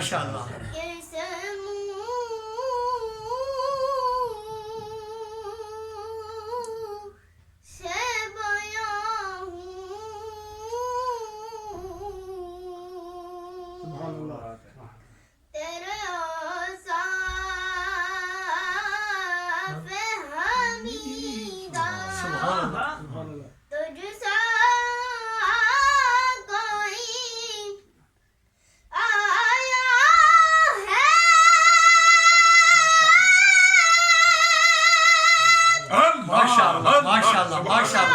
माशाअल्लाह माशाअल्लाह माशाअल्लाह माशाअल्लाह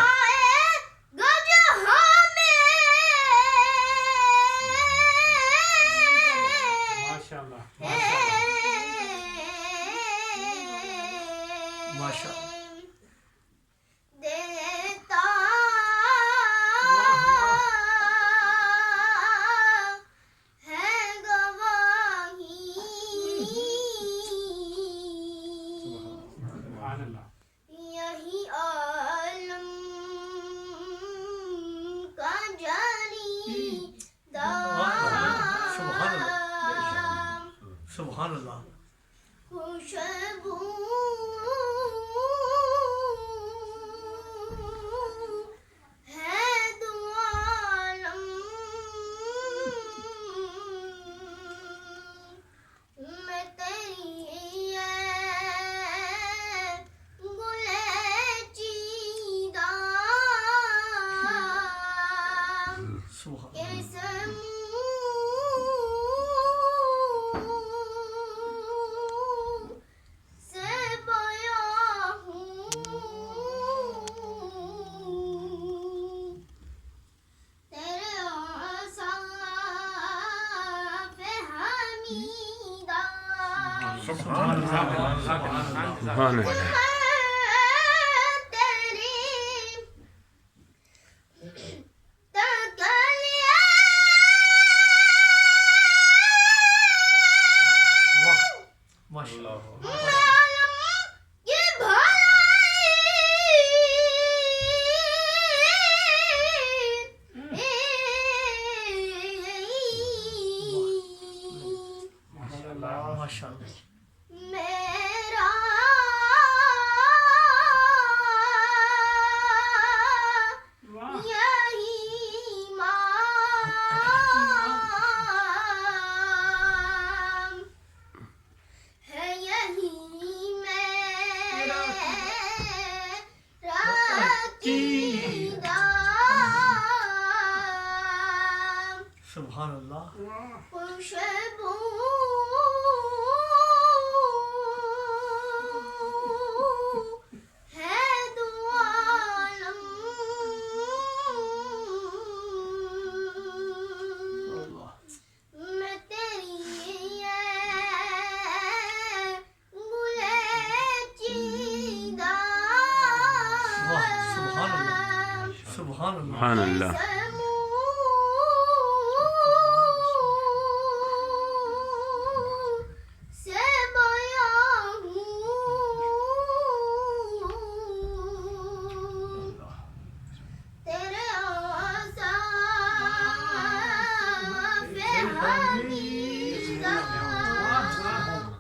माशाअल्लाह यही आलम का जानी सुभान अल्लाह खुशबू है दो आलम मैं तेरी सुभान अल्लाह माशाअल्लाह मेरा यही माम है, यही मेरा सुभान अल्लाह खुशबू है दो आलम मैं तेरी गुले चीदा सुभान अल्लाह सुभान अल्लाह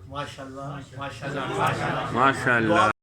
माशाअल्लाह माशाअल्लाह माशाअल्लाह।